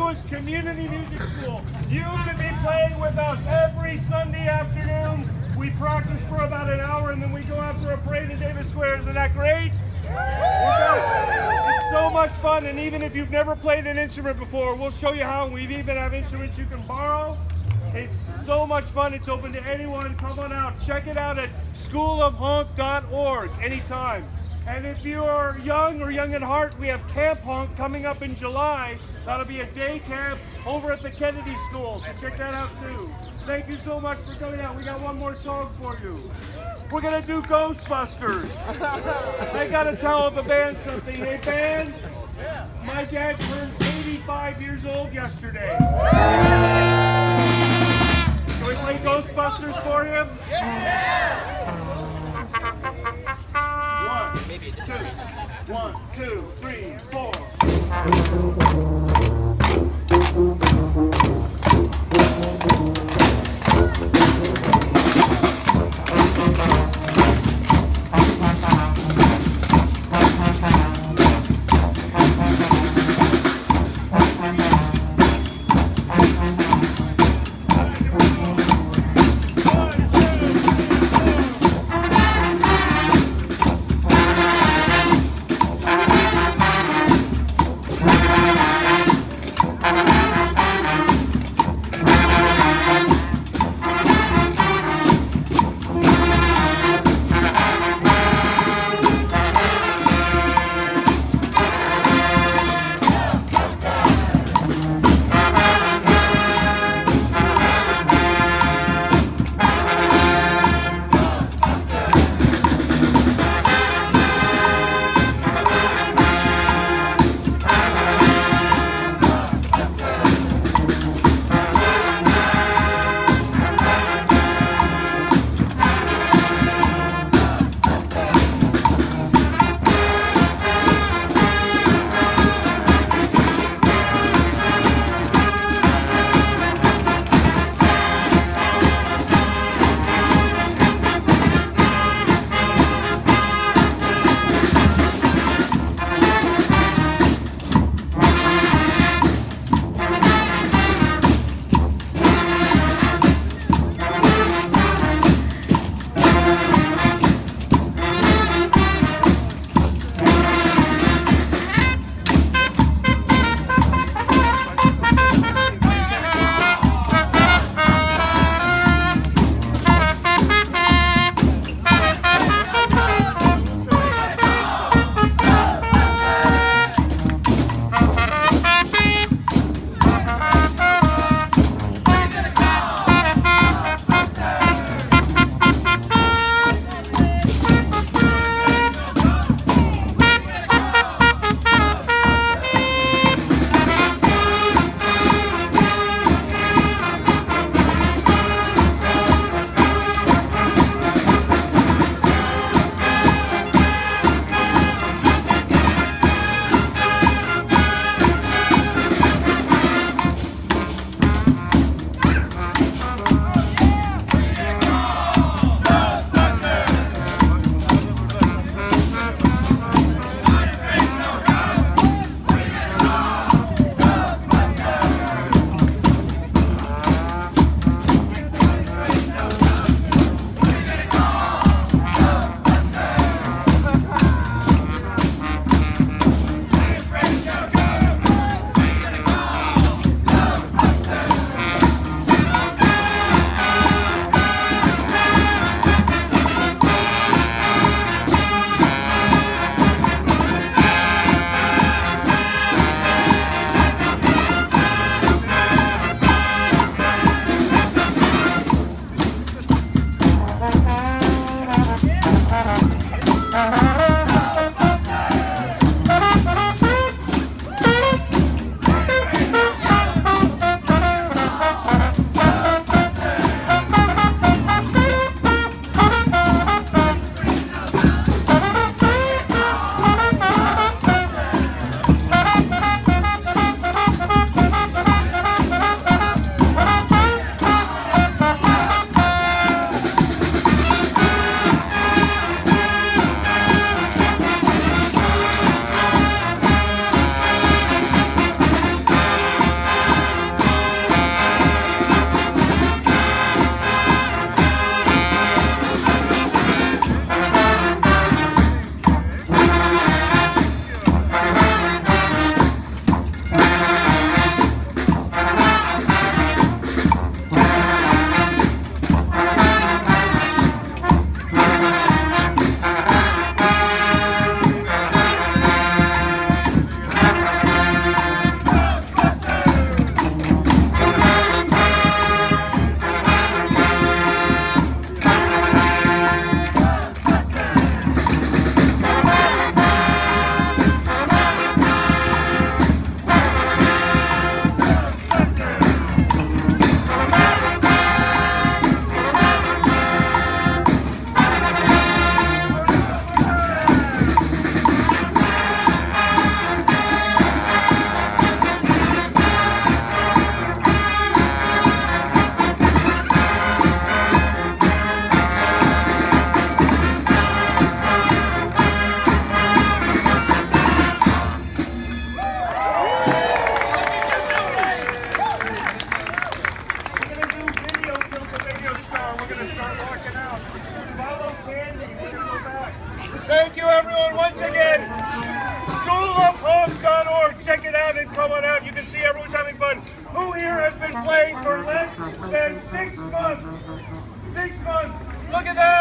newest community music school. You can be playing with us every Sunday afternoon. We practice for about an hour and then we go out for a parade in Davis Square. Isn't that great? It's so much fun, and even if you've never played an instrument before, we'll show you how. We even have instruments you can borrow. It's so much fun. It's open to anyone. Come on out. Check it out at schoolofhonk.org anytime. And if you are young or young at heart, we have Camp Honk coming up in July. That'll be a day camp over at the Kennedy School, so check that out too. Thank you so much for coming out. We got one more song for you. We're gonna do Ghostbusters. I gotta tell the band something. Hey band, my dad turned 85 years old yesterday. Can we play Ghostbusters for him? One, two, three, four. Thank you, everyone, once again. Schoolofhonk.org. Check it out and come on out. You can see everyone's having fun. Who here has been playing for less than 6 months? 6 months. Look at that.